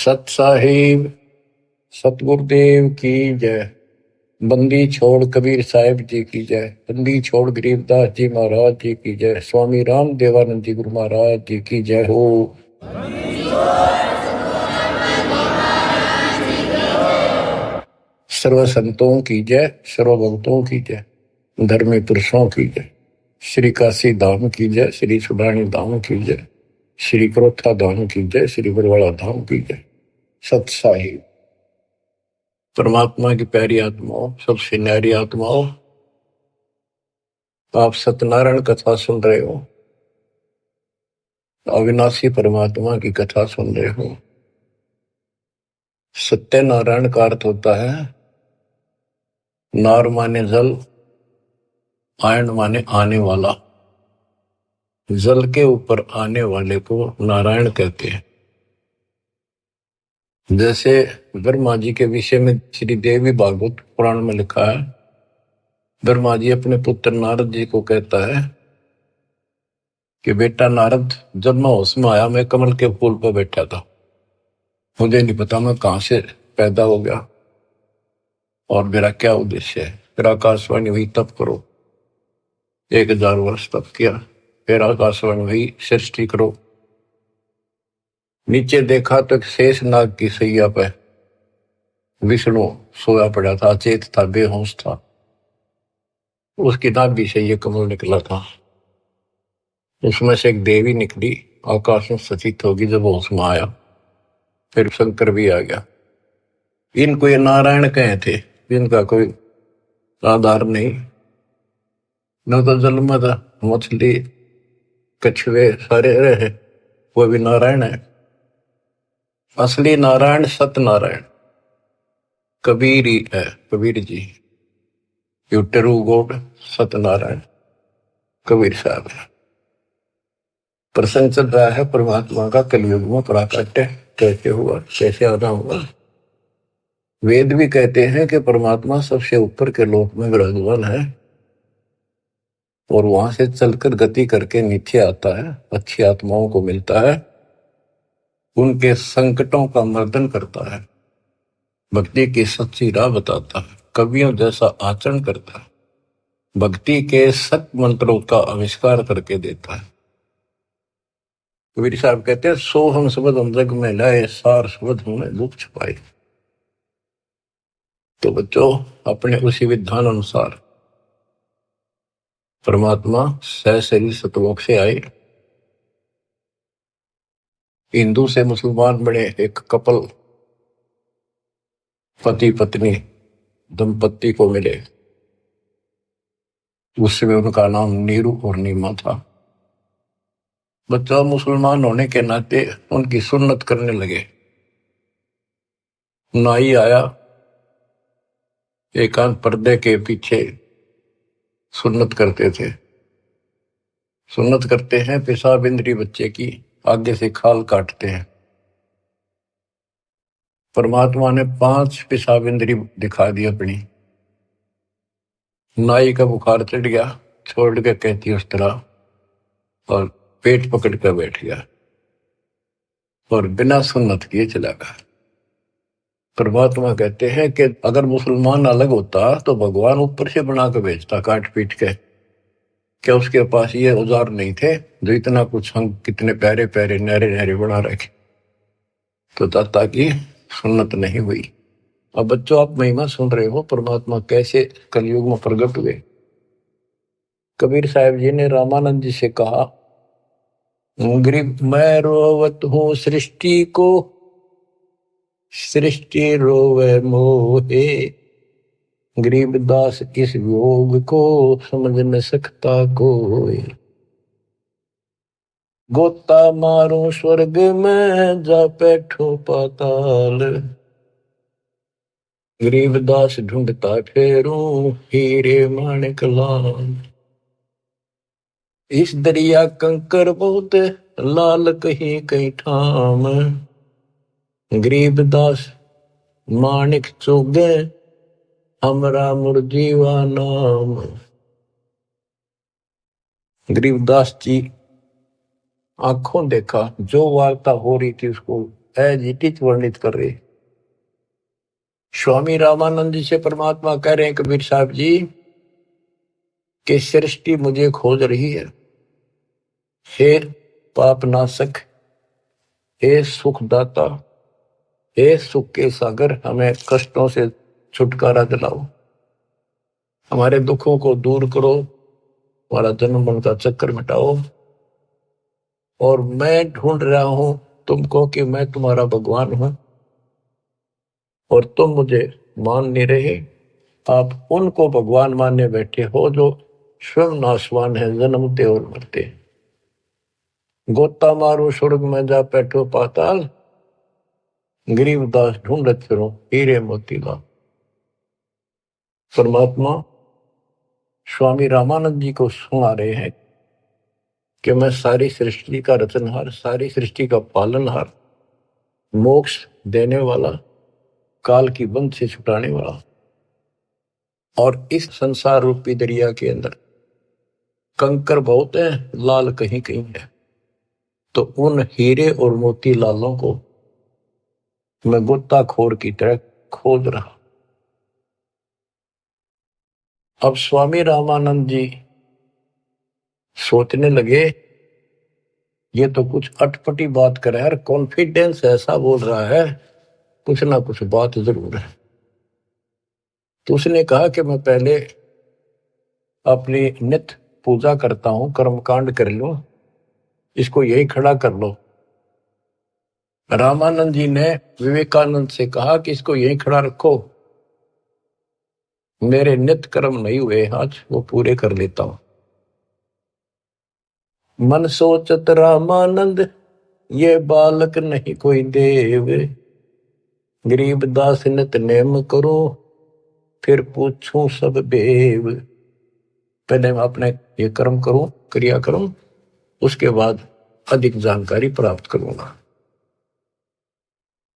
सत साहिब सतगुरुदेव की जय। बंदी छोड़ कबीर साहिब जी की जय। बंदी छोड़ गरीबदास जी महाराज जी की जय। स्वामी राम देवानंद जी गुरु महाराज जी की जय हो। सर्व संतों की जय, सर्व भक्तों की जय, धर्मी पुरुषों की जय। श्री काशी धाम की जय, श्री सुडानी धाम की जय, श्री क्रोथा धाम की जय, श्री बरवाड़ा धाम की जय। सत साहिब परमात्मा की प्यारी आत्माओं, सबसे न्यारी आत्माओं, आप सत्यनारायण कथा सुन रहे हो, अविनाशी परमात्मा की कथा सुन रहे हो। सत्यनारायण का अर्थ होता है नार माने जल, आयन माने आने वाला। जल के ऊपर आने वाले को नारायण कहते हैं। जैसे ब्रह्मा जी के विषय में श्री देवी भागवत पुराण में लिखा है, ब्रह्मा जी अपने पुत्र नारद जी को कहता है कि बेटा नारद, जब मैं होश में आया मैं कमल के फूल पर बैठा था, मुझे नहीं पता मैं कहां से पैदा हो गया और मेरा क्या उद्देश्य है। फिर आकाशवाणी हुई तप करो, 1000 वर्ष तप किया। फिर आकाशवाणी हुई सृष्टि करो। नीचे देखा तो एक शेष नाग की सैया पे विष्णु सोया पड़ा था, अचेत था, बेहोश था। उसकी नाभि से ये कमल निकला था। उसमें से एक देवी निकली, आकाश में सचित होगी। जब होश में आया फिर शंकर भी आ गया। इनको ये नारायण कहे थे, इनका कोई आधार नहीं। न तो जल में था, मछली कछुए सारे रहे, वो भी नारायण है। असली नारायण सत्यनारायण कबीर ही है। Kabir ji you true god Satyanarayan Kabir साहब है। प्रसंग चल रहा है परमात्मा का कलयुग में प्राकट्य कैसे हुआ, कैसे आना हुआ। वेद भी कहते हैं कि परमात्मा सबसे ऊपर के लोक में विराजमान है और वहां से चलकर गति करके नीचे आता है, अच्छी आत्माओं को मिलता है, उनके संकटों का मर्दन करता है, भक्ति की सच्ची राह बताता है, कवियों जैसा आचरण करता है, भक्ति के सत मंत्रों का आविष्कार करके देता है। कबीर साहब कहते हैं, सो हम शब्द हम जग में लाए, सार शब्द हमने दुख छुपाए। तो बच्चों, अपने उसी विधान अनुसार परमात्मा सहशरीर सतलोक से आए, हिंदू से मुसलमान बने एक कपल, पति पत्नी दंपत्ति को मिले। उसमें उनका नाम नीरू और नीमा था। बच्चा मुसलमान होने के नाते उनकी सुन्नत करने लगे। नाई आया, एकांत पर्दे के पीछे सुन्नत करते थे। सुन्नत करते हैं, पेशाब इंद्री बच्चे की आगे से खाल काटते हैं। परमात्मा ने 5 पेशाब इंद्री दिखा दी अपनी। नाई का बुखार चढ़ गया, छोड़ के कहती उस तरह, और पेट पकड़ कर बैठ गया और बिना सुन्नत किए चला गया। परमात्मा कहते हैं कि अगर मुसलमान अलग होता तो भगवान ऊपर से बना के भेजता काट पीट के। क्या उसके पास ये औजार नहीं थे जो इतना कुछ हम कितने प्यारे प्यारे न्यारे न्यारे बना रखे। तो दाता की सुन्नत नहीं हुई। अब बच्चों, आप महिमा सुन रहे हो परमात्मा कैसे कलयुग में प्रकट हुए। कबीर साहब जी ने रामानंद जी से कहा, गरीब मैं रोवत हूं सृष्टि को, सृष्टि रोवे मोहे, गरीबदास इस योग को समझ न सकता कोई। गोता मारूं स्वर्ग में जा बैठूं पाताल, गरीबदास ढूंढता फेरूं हीरे माणिक लाल। इस दरिया कंकर बहुत लाल कहीं कहीं ठाम, गरीबदास माणिक चुगे हमरा मुरजीवा नाम। गरीबदास जी आंखों देखा, जो वार्ता हो रही थी उसको अजीटित वर्णित कर रहे। स्वामी रामानंद जी से परमात्मा कह रहे हैं कबीर साहब जी कि सृष्टि मुझे खोज रही है। हे पाप नाशक, हे सुखदाता, हे सुख के सागर, हमें कष्टों से छुटकारा दिलाओ, हमारे दुखों को दूर करो, हमारा जन्म मरण का चक्कर मिटाओ। और मैं ढूंढ रहा हूं तुमको कि मैं तुम्हारा भगवान हूं और तुम मुझे मान नहीं रहे। आप उनको भगवान मानने बैठे हो जो स्वयं नाशवान है, जन्मते और मरते। गोता मारो स्वर्ग में जा बैठो पाताल, गरीबदास ढूंढत फिरो हीरे मोतीलाल। परमात्मा स्वामी रामानंद जी को सुना रहे हैं कि मैं सारी सृष्टि का रचनहार, सारी सृष्टि का पालनहार, मोक्ष देने वाला, काल की बंध से छुटाने वाला, और इस संसार रूपी दरिया के अंदर कंकर बहुत है, लाल कहीं कहीं है। तो उन हीरे और मोती लालों को मैं गोताखोर की तरह खोज रहा। अब स्वामी रामानंद जी सोचने लगे ये तो कुछ अटपटी बात कर रहा है, कॉन्फिडेंस ऐसा बोल रहा है, कुछ ना कुछ बात जरूर है। तो उसने कहा कि मैं पहले अपनी नित्य पूजा करता हूं, कर्मकांड कर लो, इसको यही खड़ा कर लो। रामानंद जी ने विवेकानंद से कहा कि इसको यही खड़ा रखो, मेरे नित्य कर्म नहीं हुए आज, वो पूरे कर लेता हूं। मन सोचत रामानंद ये बालक नहीं कोई देव, गरीब दास नित नेम करो फिर पूछूं सब बेव। पहले मैं अपने ये कर्म करूं, क्रिया करूं, उसके बाद अधिक जानकारी प्राप्त करूंगा।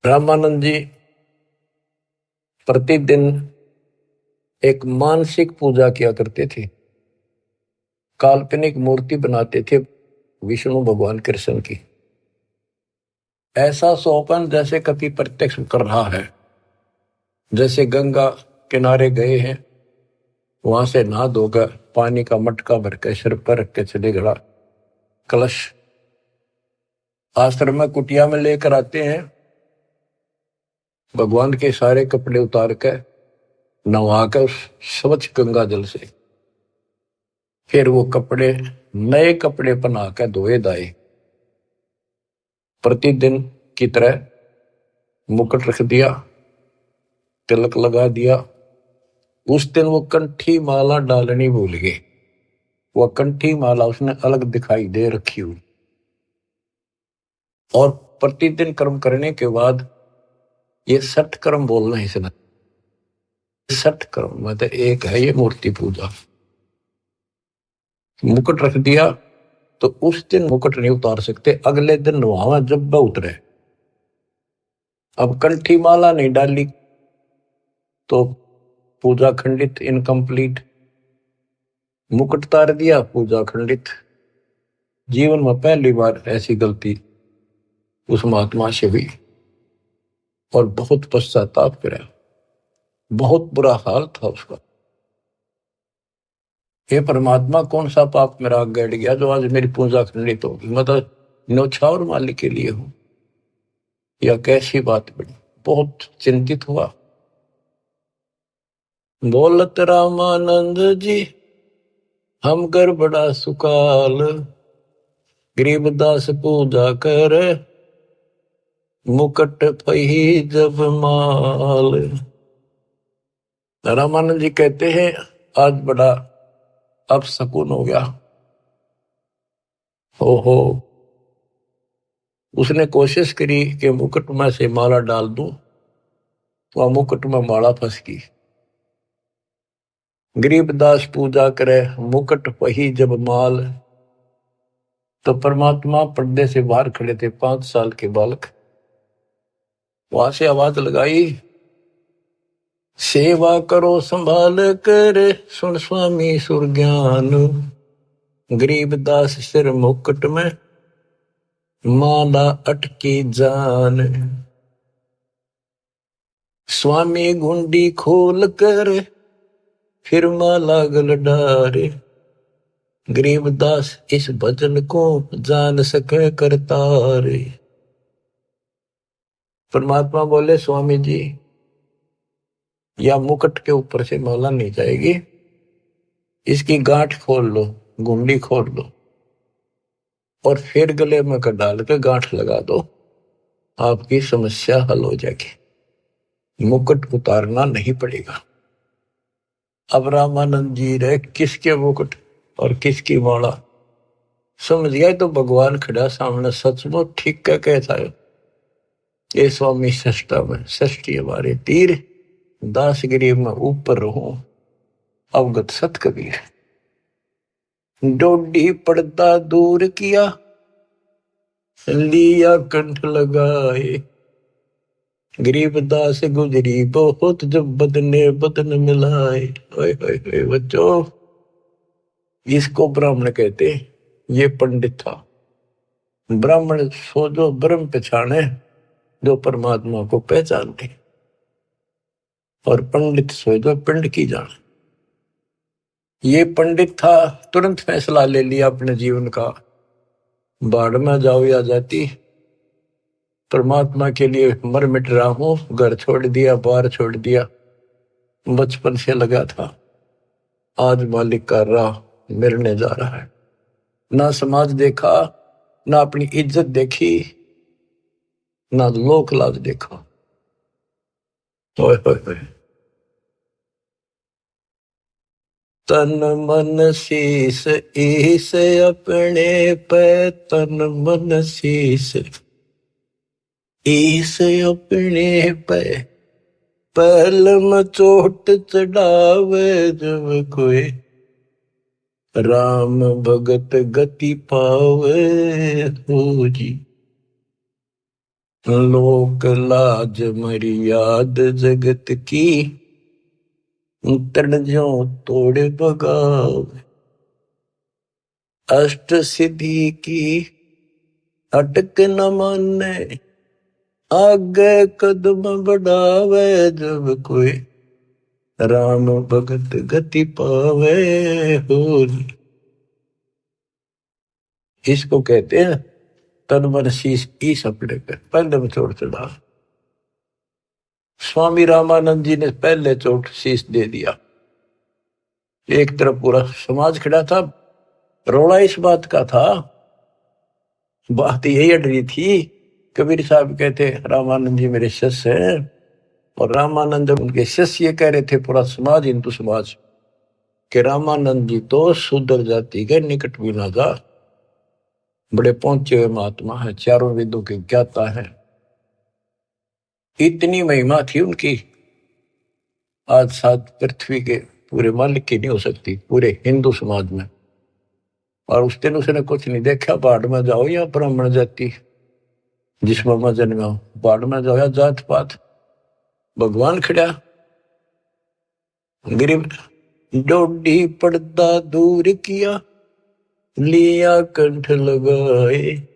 रामानंद जी प्रतिदिन एक मानसिक पूजा किया करते थे, काल्पनिक मूर्ति बनाते थे विष्णु भगवान कृष्ण की। ऐसा सोपन जैसे कभी प्रत्यक्ष कर रहा है, जैसे गंगा किनारे गए हैं, वहां से नहा धोकर पानी का मटका भर के सिर पर रख के चले गड़ा, कलश आश्रम में कुटिया में लेकर आते हैं, भगवान के सारे कपड़े उतार कर नहा कर उस स्वच्छ गंगा जल से फिर वो कपड़े, नए कपड़े पहना कर धोए दाए, प्रतिदिन की तरह मुकुट रख दिया, तिलक लगा दिया। उस दिन वो कंठी माला डालनी भूल गए, वो कंठी माला उसने अलग दिखाई दे रखी हुई। और प्रतिदिन कर्म करने के बाद ये 60 कर्म बोलना है इसने, 60 कर्म मतलब एक है ये मूर्ति पूजा। मुकुट रख दिया तो उस दिन मुकुट नहीं उतार सकते, अगले दिन नहावा जब उतरे। अब कंठी माला नहीं डाली तो पूजा खंडित, इनकम्प्लीट। मुकुट उतार दिया, पूजा खंडित। जीवन में पहली बार ऐसी गलती उस महात्मा से हुई और बहुत पश्चाताप करा, बहुत बुरा हाल था उसका। हे परमात्मा, कौन सा पाप मेरा गड़ गया जो आज मेरी पूजा खंडित होगी, मतलब न्यौछावर मालिक के लिए हूं, या कैसी बात बनी। बहुत चिंतित हुआ। बोलत रामानंद जी हम कर बड़ा सुकाल, गरीबदास पूजा कर मुकट पही जब माल। रामानंद जी कहते हैं आज बड़ा अब सकून हो गया। हो उसने कोशिश करी कि मुकुट में से माला डाल दूं, तो मुकुट में माला फंस गई। गरीबदास पूजा करे मुकुट पही जब माल। तो परमात्मा पर्दे से बाहर खड़े थे, 5 साल के बालक। वहां से आवाज लगाई, सेवा करो संभाल कर सुन स्वामी सुर ज्ञान। गरीबदास सिर मुकुट में माला अटकी जान, स्वामी गुंडी खोल कर फिर माला गल डारे। गरीबदास इस भजन को जान सके करतारे। परमात्मा बोले स्वामी जी, या मुकुट के ऊपर से माला नहीं जाएगी, इसकी गांठ खोल लो, गुंडी खोल लो और फिर गले में डाल के गांठ लगा दो, आपकी समस्या हल हो जाएगी, मुकुट उतारना नहीं पड़ेगा। अब रामानंद जी रे किसके मुकुट और किसकी माला समझ गया तो भगवान खड़ा सामने, सचमुच ठीक क्या कहता है ये स्वामी सष्टा में षष्ठी हमारे तीर, दास गरीब में ऊपर रहूं अवगत सत कबीर। डोडी पर्दा दूर किया, लिया कंठ लगाए। गरीबदास गुजरी बहुत जब बदने बदन मिलाए। ओए ओए ओए बच्चों, इसको ब्राह्मण कहते, ये पंडित था। ब्राह्मण सो जो ब्रह्म पहचाने, जो परमात्मा को पहचानते, और पंडित सो जो पिंड की जाने। ये पंडित था, तुरंत फैसला ले लिया अपने जीवन का, बाढ़ में जाओ या जाती, परमात्मा के लिए मर मिट रहा हूं। घर छोड़ दिया, बार छोड़ दिया, बचपन से लगा था, आज मालिक का राह मिलने जा रहा है। ना समाज देखा, ना अपनी इज्जत देखी, ना लोक लाज देखा। ओए ओए ओए, तन मन शीस ईस अपने पे, तन मन शीस ईस अपने पे। पहल में चोट चढ़ावे जब कोई, राम भगत गति पावे हो जी। लोक लाज मर्याद जगत की, तन जो तोड़ बगावे। अष्ट सिद्धि की अटक न माने, आगे कदम बढ़ावे जब कोई, राम भगत गति पावे हो। इसको कहते हैं तन मन शीश ईस अपने पे, पहले में चोट चढ़ा। स्वामी रामानंद जी ने पहले चोट शीश दे दिया। एक तरफ पूरा समाज खड़ा था, रोला इस बात का था, बात यही अड़ रही थी। कबीर साहब कहते रामानंद जी मेरे शिष्य हैं, और रामानंद उनके शिष्य ये कह रहे थे, पूरा समाज हिंदू समाज, कि रामानंद जी तो शूद्र जाति के निकट भी ना जा, बड़े पहुंचे हुए महात्मा है, चारों वेदों के ज्ञाता है। इतनी महिमा थी उनकी, आज साथ पृथ्वी के पूरे मालिक की नहीं हो सकती, पूरे हिंदू समाज में। और उस दिन उसने कुछ नहीं देखा, बाढ़ में जाओ या ब्राह्मण जाति, जिसमें मैं जन्मा, बाढ़ में जाओ या जात पात, भगवान खड़ा। गरीब डोडी पर्दा दूर किया, लिया कंठ लगाए।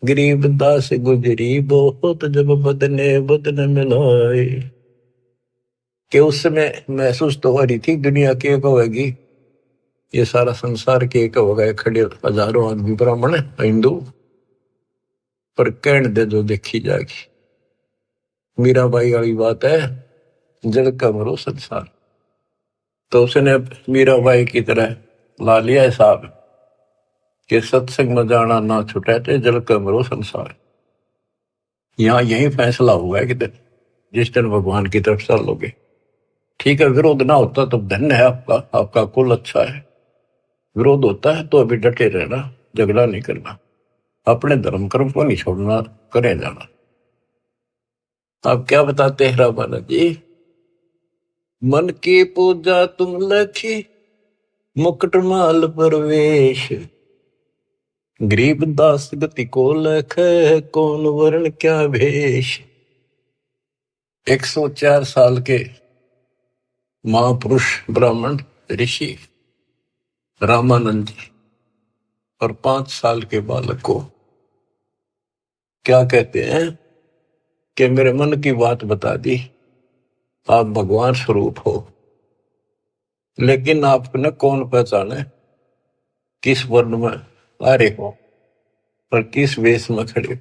गरीबदास गुजरी बहुत जब बदने बदन मिलाए। कि उस समय महसूस तो हो रही थी दुनिया की एक होगी, ये सारा संसार के एक होगा, खड़े हजारों आदमी ब्राह्मण हिंदू, पर कहने दे जो देखी जाएगी। मीराबाई वाली बात है, जल का मरो संसार। तो उसने मीराबाई की तरह ला लिया हिसाब कि सत्संग में जाना ना छुटे थे, जल का मरो संसार। यहाँ यही फैसला हुआ है कि जिस दिन भगवान की तरफ चलोगे, ठीक है, विरोध ना होता तो धन्य है आपका, आपका कुल अच्छा है। विरोध होता है तो अभी डटे रहना, झगड़ा नहीं करना, अपने धर्म कर्म को नहीं छोड़ना, करे जाना। आप क्या बताते हैं रामानंद जी, मन की पूजा तुम लखी, मुकुट माल परवेश। गरीबदास गति को लख, कौन वर्ण क्या भेष। 104 साल के महापुरुष ब्राह्मण ऋषि रामानंद जी, और 5 साल के बालक को क्या कहते हैं कि मेरे मन की बात बता दी, आप भगवान स्वरूप हो, लेकिन आपको न कौन पहचाने किस वर्ण में आ रहे हो और किस वेश में खड़े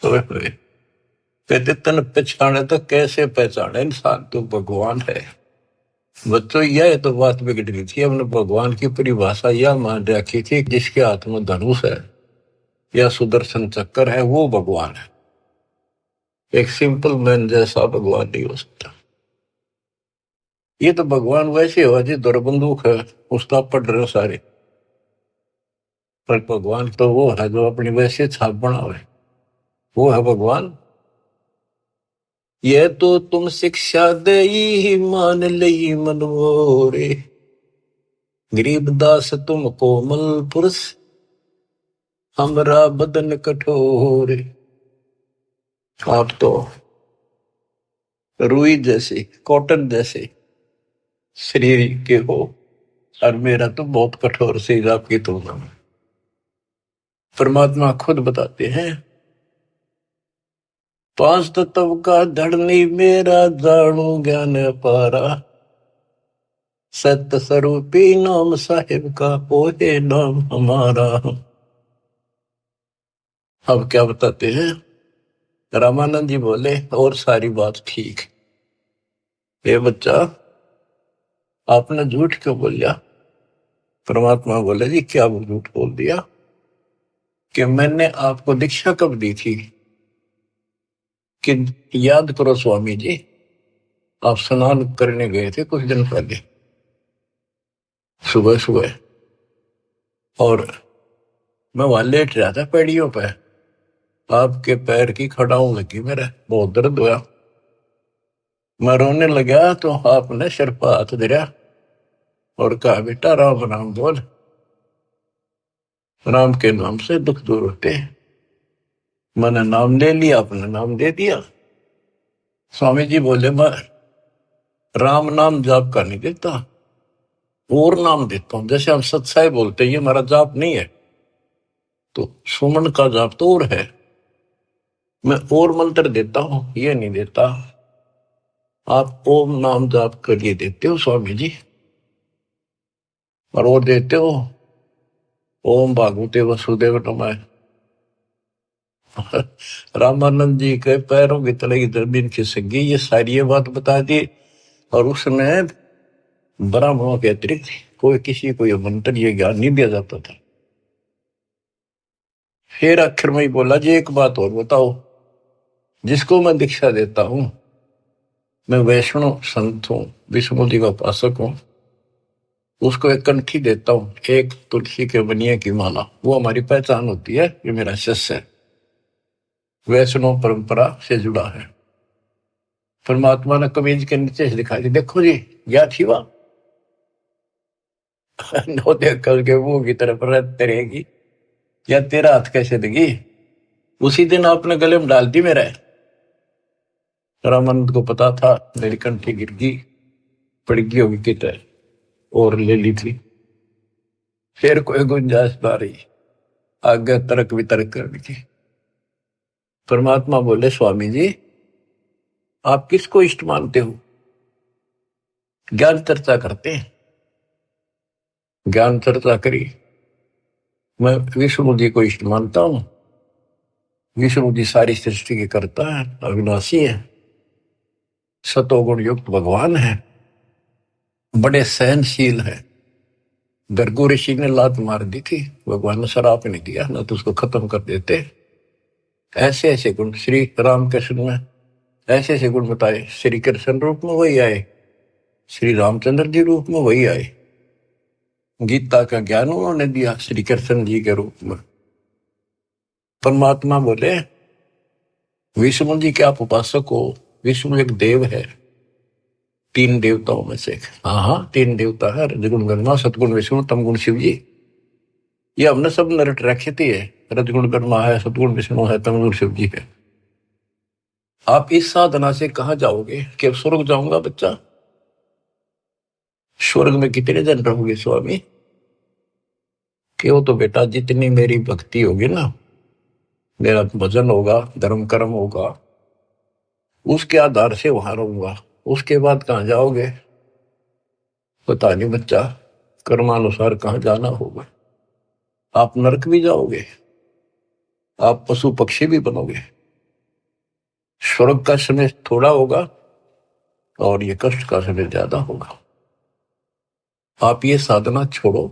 हो। कहते तन पहचाने तो कैसे पहचाने इंसान, तो भगवान है। बच्चों यह तो बात बिगड़ गई थी, हमने भगवान की परिभाषा यह मान रखी थी जिसके हाथ में धनुष है या सुदर्शन चक्कर है वो भगवान है। एक सिंपल मैन जैसा भगवान नहीं हो सकता। ये तो भगवान वैसे हो जी दौर बंदूक है उसका पढ़ रहे हो सारे, पर भगवान तो वो है जो अपनी वैसे छाप बनावे, वो है भगवान। ये तो तुम शिक्षा दे ही मान लई मनोरे, गरीबदास तुम कोमल पुरुष, हमरा बदन कठोर। आप तो रुई जैसे कॉटन जैसे शरीर के हो और मेरा तो बहुत कठोर शरीर आपकी तुलना में। परमात्मा खुद बताते हैं, पांच तत्व का धड़नी मेरा जाणू ज्ञान पारा, सत्य स्वरूपी नाम साहिब का ओहे नाम हमारा। अब क्या बताते हैं, रामानंद जी बोले और सारी बात ठीक, ये बच्चा आपने झूठ क्यों बोल दिया। परमात्मा बोले जी क्या झूठ बोल दिया कि मैंने आपको दीक्षा कब दी थी कि याद करो स्वामी जी, आप स्नान करने गए थे कुछ दिन पहले सुबह सुबह, और मैं वहां लेट रहा था पैड़ियों पे, आपके पैर की खड़ाऊ लगी, मेरा बहुत दर्द हुआ, मैं रोने लगा तो आपने सिर पर हाथ धरा और कहा बेटा राम राम बोल, राम के नाम से दुख दूर होते हैं। मैंने नाम ले लिया, आपने नाम दे दिया। स्वामी जी बोले मैं राम नाम जाप का नहीं देता, और नाम देता हूं, जैसे हम सत्साई बोलते हैं ये हमारा जाप नहीं है, तो सुमन का जाप तो और है, मैं और मंत्र देता हूं ये नहीं देता। आप ओम नाम जाप के लिए देते हो स्वामी जी, और वो देते हो ओम भागवते वसुदेव नमः। रामानंद जी के पैरों की तले की जमीन खिसक गई, ये सारी ये बात बता दी, और उसमें ब्राह्मणों के अतिरिक्त कोई किसी को ये मंत्र ये ज्ञान नहीं दिया जाता था। फिर आखिर में ही बोला जी एक बात और बताओ, जिसको मैं दीक्षा देता हूं मैं वैष्णव संत हूं, विष्णु जी का उपासक हूं, उसको एक कंठी देता हूं, एक तुलसी के बनिए की माला, वो हमारी पहचान होती है, ये मेरा शिष्य है, वैष्णव परंपरा से जुड़ा है। परमात्मा ने कमीज के नीचे से दिखाई दी, देखो जी क्या थी वहां। नो देख करके मुंह की तरफ रहते रहेगी या तेरा हाथ कैसे देगी। उसी दिन आपने गले में डाल दी मेरा। रामानंद को पता था मेरी कंठी गिर गई, पड़ गई होगी कितने और ले ली थी, फिर कोई गुंजाइश ना रही आगे तर्क वितर्क करने की। परमात्मा बोले स्वामी जी आप किसको इष्ट मानते हो। ज्ञान चर्चा करते हैं, ज्ञान चर्चा करी, मैं विष्णु जी को इष्ट मानता हूं। विष्णु जी सारी सृष्टि के कर्ता है, अविनाशी है, सतोगुण युक्त भगवान है, बड़े सहनशील है। गर्गु ऋषि ने लात मार दी थी, भगवान ने शराप नहीं दिया, ना तो उसको खत्म कर देते। ऐसे ऐसे गुण श्री राम कृष्ण में ऐसे ऐसे गुण बताए, श्री कृष्ण रूप में वही आए, श्री रामचंद्र जी रूप में वही आए, गीता का ज्ञान उन्होंने दिया श्री कृष्ण जी के रूप में। परमात्मा बोले विष्णु जी के आप उपासक हो, विष्णु एक देव है, तीन देवताओं में से। हाँ हाँ तीन देवता है, रजगुण ब्रह्मा, सतगुण विष्णु, तमगुण शिव जी। ये हमने सब नरट रखे थे, रजगुण ब्रह्मा है, सतगुण विष्णु है, तमगुण शिव जी है। आप इस साधना से कहां जाओगे कि स्वर्ग जाऊंगा बच्चा। स्वर्ग में कितने दिन रहोगे स्वामी, क्यों तो बेटा जितनी मेरी भक्ति होगी ना मेरा भजन होगा, धर्म कर्म होगा, उसके आधार से वहां रहूंगा। उसके बाद कहाँ जाओगे पता नहीं बच्चा, कर्मानुसार कहाँ जाना होगा। आप नरक भी जाओगे, आप पशु पक्षी भी बनोगे। स्वर्ग का समय थोड़ा होगा और ये कष्ट का समय ज्यादा होगा। आप ये साधना छोड़ो,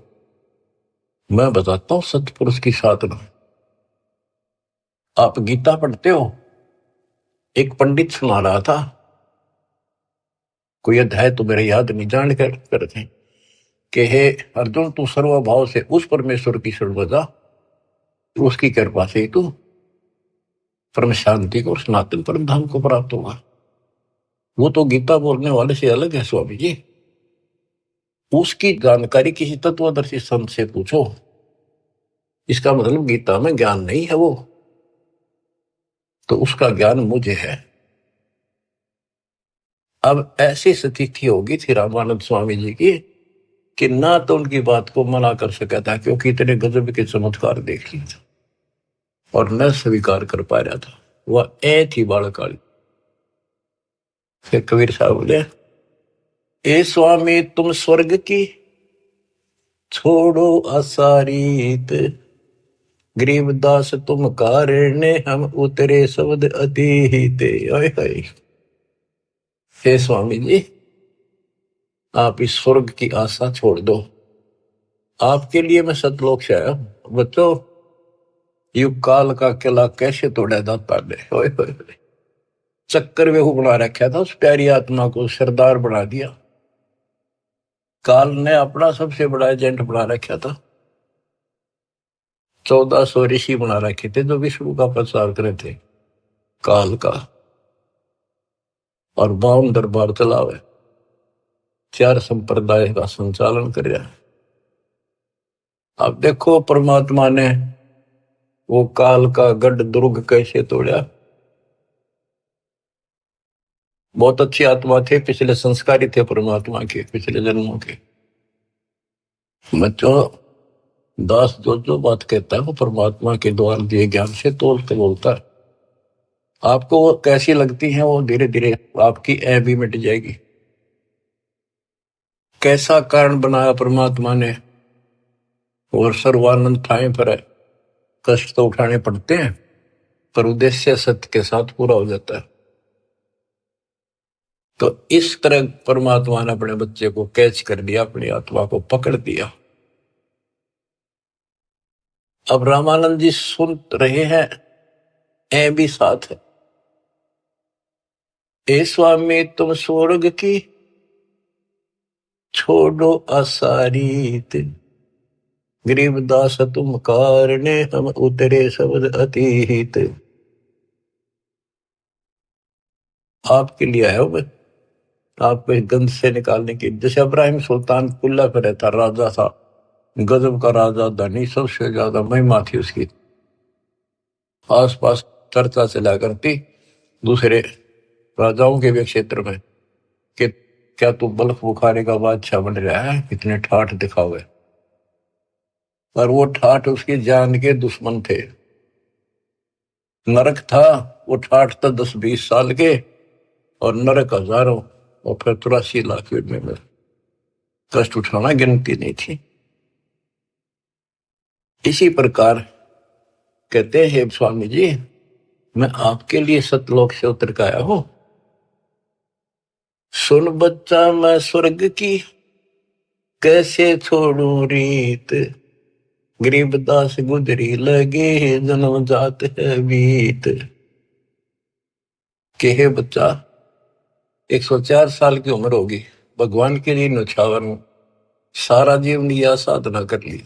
मैं बताता हूं सतपुरुष की साधना। आप गीता पढ़ते हो, एक पंडित सुना रहा था, कोई अध्याय तो मेरे याद नहीं, जान कर करते कि हे अर्जुन, तू सर्वभाव से उस परमेश्वर की शरण बजा, उसकी कृपा से ही तू परम शांति को और सनातन परम धाम को प्राप्त होगा। वो तो गीता बोलने वाले से अलग है स्वामी जी। उसकी जानकारी किसी तत्वदर्शी संत से पूछो। इसका मतलब गीता में ज्ञान नहीं है वो, तो उसका ज्ञान मुझे है। अब ऐसी स्थिति होगी थी रामानंद स्वामी जी की कि ना तो उनकी बात को मना कर सका था, क्योंकि इतने गजब के चमत्कार देख लिए थे, और न स्वीकार कर पा रहा था। वह ए थी बालकाली। फिर कबीर साहब बोले, ए स्वामी तुम स्वर्ग की छोड़ो असारीत, गरीबदास तुम कारण हम उतरे शब्द अतीत। हे स्वामी जी, आप इस स्वर्ग की आशा छोड़ दो, आपके लिए मैं सतलोक से आया हूं। बच्चों, युग काल का किला कैसे तोड़ा दाता ने, चक्कर वेहू बना रखा था, उस प्यारी आत्मा को सरदार बना दिया। काल ने अपना सबसे बड़ा एजेंट बना रखा था। 1400 ऋषि बना रखे थे जो विष्णु का प्रचार करे थे काल का, और 52 दरबार चलावे, 4 संप्रदाय का संचालन कर रहा है। अब देखो परमात्मा ने वो काल का गढ़ दुर्ग कैसे तोड़ा। बहुत अच्छी आत्मा थे, पिछले संस्कारी थे परमात्मा के, पिछले जन्मों के। बच्चों, दास जो जो बात कहता है वो परमात्मा के द्वारा दिए ज्ञान से तोल के बोलता है। आपको वो कैसी लगती है, वो धीरे धीरे आपकी ऐ भी मिट जाएगी। कैसा कारण बनाया परमात्मा ने, और सर्वानंद ठाए पर है। कष्ट तो उठाने पड़ते हैं, पर उद्देश्य सत्य के साथ पूरा हो जाता है। तो इस तरह परमात्मा ने अपने बच्चे को कैच कर लिया, अपनी आत्मा को पकड़ दिया। अब रामानंद जी सुन रहे हैं, ऐ भी साथ है। ए स्वामी तुम स्वर्ग की छोड़ो असारीत, गरीबदास तुम कारणे हम उतरे शब्द अतीत। आपके लिए आया मैं, आपको इस गंध से निकालने की। जैसे इब्राहिम सुल्तान कुल्ला पे रहता, राजा था, गजब का राजा, धनी, सबसे ज्यादा महिमा थी उसकी, आस पास चर्चा चला करती दूसरे राजाओं के भी क्षेत्र में कि क्या तू बल्ख बुखारे का बादशाह बन रहा है, इतने ठाठ दिखावे। पर वो ठाठ उसकी जान के दुश्मन थे। नरक था, वो ठाठ था 10-20 साल के, और नरक हजारों, और फिर 83 लाख में कष्ट उठाना गिनती नहीं थी। इसी प्रकार कहते हैं स्वामी जी, मैं आपके लिए सतलोक से उतर के आया हूं। सुन बच्चा मैं स्वर्ग की कैसे छोड़ू रीत, गरीबदास गुजरी लगे जन्म जात है बीत। के हे बच्चा, 104 साल की उम्र होगी, भगवान के लिए न्यौछावर हूं, सारा जीवन यह साधना कर ली।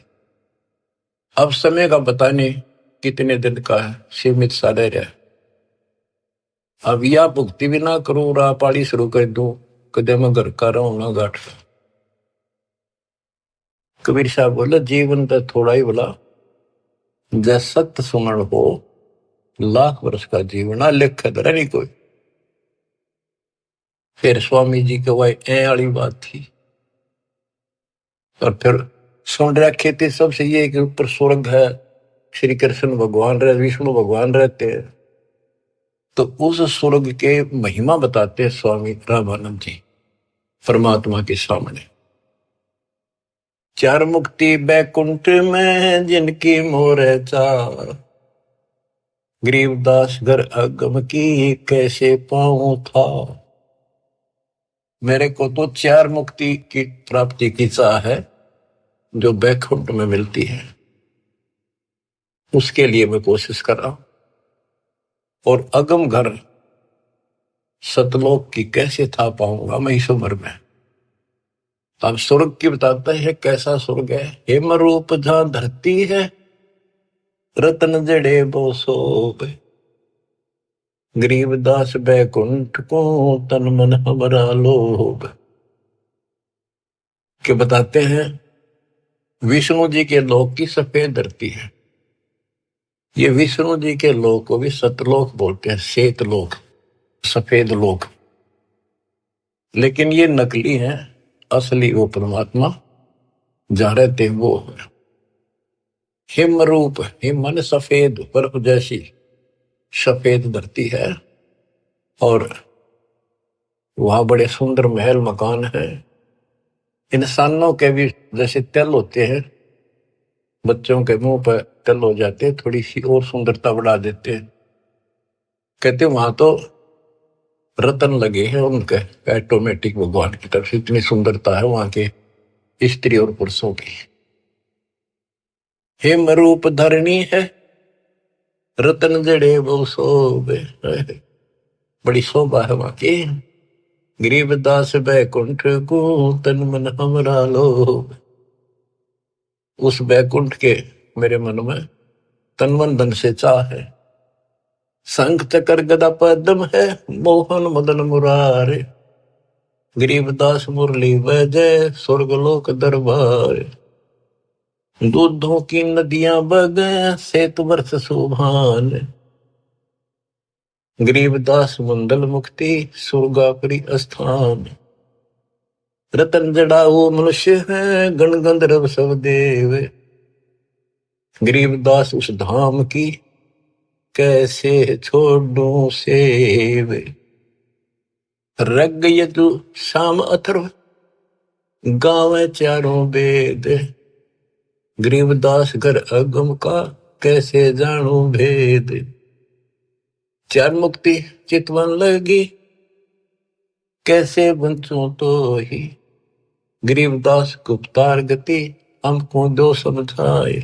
अब समय का पता नहीं कितने दिन का है, सीमित सा रह रहा है। अब या भुक्ति भी ना करूं, राह पाड़ी शुरू कर दूं, कदे मैं घर का रहूं ना गाठ। कबीर साहब बोला, जीवन तो थोड़ा ही बोला, जैसे सत्य सुमरण हो, लाख वर्ष का जीवन लिख दर नहीं कोई। फिर स्वामी जी के वही ए वाली बात थी। और फिर सुन रखे थे सबसे ये कि ऊपर स्वर्ग है, श्री कृष्ण भगवान रहे, विष्णु भगवान रहते हैं। तो उस स्वर्ग के महिमा बताते हैं स्वामी रामानंद जी परमात्मा के सामने। चार मुक्ति बैकुंठ में जिनकी मोर चार, गरीबदास घर अगम की कैसे पाऊं था। मेरे को तो चार मुक्ति की प्राप्ति की चाह है जो बैकुंठ में मिलती है, उसके लिए मैं कोशिश कर रहा हूं। और अगम घर सतलोक की कैसे था पाऊंगा मैं इस उम्र में। अब स्वर्ग की बताता है कैसा स्वर्ग है। हेम रूप जहां धरती है, रतन जड़े वो सोब, गरीबदास बैकुंठ को तन मन हमारा लोभ। के बताते हैं विष्णु जी के लोक की सफेद धरती है। ये विष्णु जी के लोक को भी सतलोक बोलते हैं, श्वेत लोक, सफेद लोक। लेकिन ये नकली है, असली वो परमात्मा जहां रहते वो है। हिम रूप, हिम मन सफेद, बर्फ जैसी सफेद धरती है। और वहां बड़े सुंदर महल मकान है। इंसानों के भी जैसे तिल होते हैं, बच्चों के मुंह पर तिल हो जाते हैं, थोड़ी सी और सुंदरता बढ़ा देते हैं। कहते वहां तो रतन लगे हैं उनके ऑटोमेटिक भगवान की तरफ से, इतनी सुंदरता है वहां के स्त्री और पुरुषों की। हिम रूप धरणी है, रतन जड़े वो शोभे, बड़ी शोभा है वहां की। गरीबदास बैकुंठ को तन मन हमरा लोभ। उस बैकुंठ के मेरे मन में तन मन धन से चाह है। शंख चक्र गदा पद्म है, मोहन मदन मुरारे, गरीबदास मुरली वजय स्वर्गलोक दरबार। दूधों की नदियां बगे सेत वर्ष सुभान, गरीबदास मंडल मुक्ति स्वर्गापरी स्थान। रतन जड़ाऊ मनुष्य है, गण गंधर्व सब देव, गरीबदास उस धाम की कैसे छोड़ू सेव। रग यजु शाम अथर्व गावे चारों वेद, गरीबदास घर अगम का कैसे जानू भेद। चार मुक्ति चितवन लगी कैसे बंचू तो ही, गरीबदास गुप्तार गति हमको दो समझाए।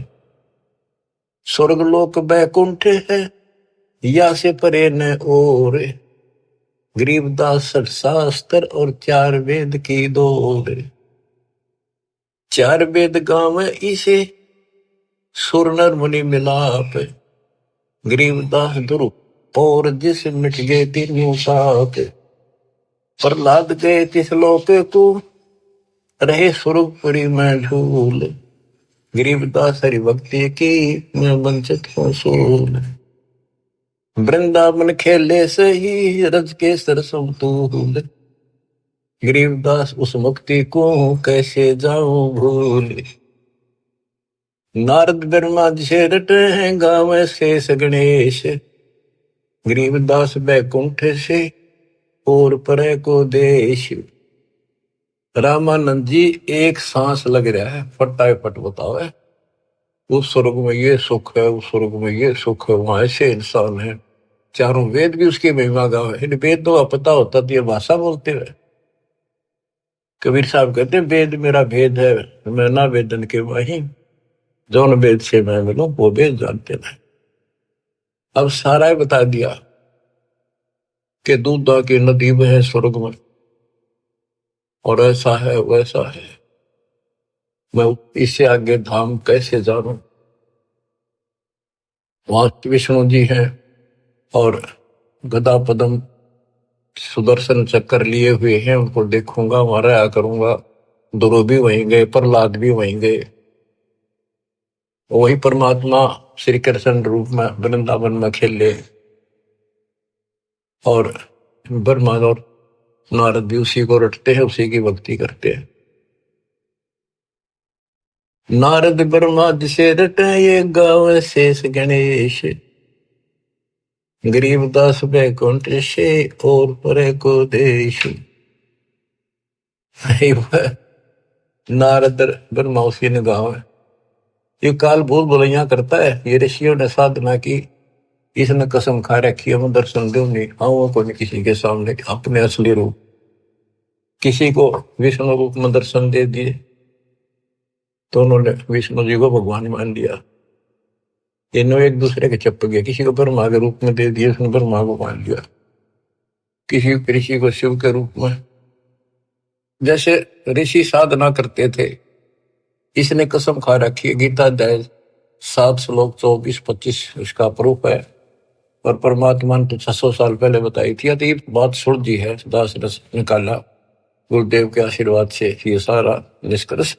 स्वर्गलोक बैकुंठ है या से परे न और, गरीबदास शास्त्र और चार वेद की दौड़। चार वेद गाँव इसे सुर नर मुनि मिलाप, गरीबदास दुरु और जिस मिट गए तीनों साप। प्रहलाद गए तिस लोक को रहे स्वरूपरी में झूल, गरीबदास हरि भक्ति की मैं वंचित हूँ सूल। वृंदावन खेले सही रज के सरसम तूल, गरीबदास उस मुक्ति को कैसे जाऊं भूल। नारद ब्रह्मा जी रटे हैं गावे शेष गणेश, गरीबदास बैकुंठ से और परे को देश। रामानंद जी एक सांस लग रहा है, फटाए फट बताओ है। उस स्वर्ग में ये सुख है, उस स्वर्ग में ये सुख है, वहां ऐसे इंसान है। चारों वेद भी उसकी महिमा गावे। इन वेद तो पता होता तो ये भाषा बोलते हुए। कबीर साहब कहते हैं वेद मेरा भेद है, मैं ना वेदन के वही, जौन वेद से मैं मिलूं वो वेद जानते हैं। अब सारा ही बता दिया कि दूधा की नदी में है स्वर्ग में, और ऐसा है वैसा है। मैं इससे आगे धाम कैसे जानूं। वहां विष्णु जी हैं और गदा पदम सुदर्शन चक्कर लिए हुए हैं, उनको देखूंगा, वहां रहा करूंगा। ध्रुव भी वहीं गए, प्रहलाद भी वहीं गए। वही परमात्मा श्री कृष्ण रूप में वृंदावन में खेले, और ब्रह्मा और नारद भी उसी को रटते हैं, उसी की भक्ति करते हैं। नारद ब्रह्मा जिसे रटे ये गावे शेष गणेश, गरीबदास बैकुंठ से और परे को देश। नारद ब्रह्मा उसी ने गाँव है। ये काल भूल भुलैया करता है। ये ऋषियों ने साधना की, इसने कसम खा रखी है मैं दर्शन दूंगी आऊँ को नहीं किसी के सामने अपने असली रूप। किसी को विष्णु रूप में दर्शन दे दिए तो उन्होंने विष्णु जी को भगवान मान लिया। इन्हों एक दूसरे के चप गए। किसी को ब्रह्मा के रूप में दे दिया, उसने ब्रह्मा को मान लिया। किसी को शिव के रूप में। जैसे ऋषि साधना करते थे, इसने कसम खा रखी है। गीता अध्याय 7 श्लोक 24-25 इसका प्रूफ है। और परमात्मा ने तो 600 साल पहले बताई थी। तो ये बात सुलझी है, दास रस निकाला गुरुदेव के आशीर्वाद से ये सारा निष्कर्ष।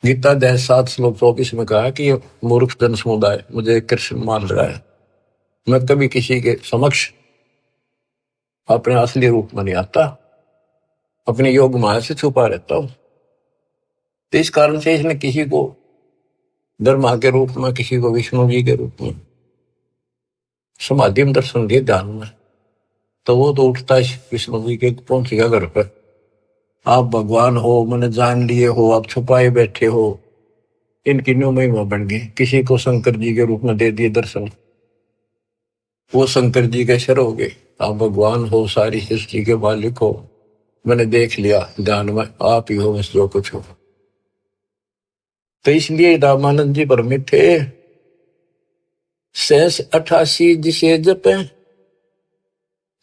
गीता अध्याय 7 श्लोक 24 में कहा कि ये मूर्ख जन समुदाय मुझे कृष्ण मान रहा है। मैं कभी किसी के समक्ष अपने असली रूप में नहीं आता, अपने योग माया से छुपा रहता हूं। तो इस कारण से इसने किसी को ब्रह्मा के रूप में, किसी को विष्णु जी के रूप में समाधि में दर्शन दिए ध्यान में। तो वो तो उठता है विष्णु जी के पहुंचेगा घर पर। आप भगवान हो, मैंने जान लिए हो, आप छुपाए बैठे हो। इनकी न्यू महिमा बन गई। किसी को शंकर जी के रूप में दे दिए दर्शन, वो शंकर जी के शर हो गए। आप भगवान हो, सारी सृष्टि के मालिक हो, मैंने देख लिया ध्यान में, आप ही हो बस जो कुछ हो। तो इसलिए रामानंद जी भ्रमित थे। 88 जिसे जपे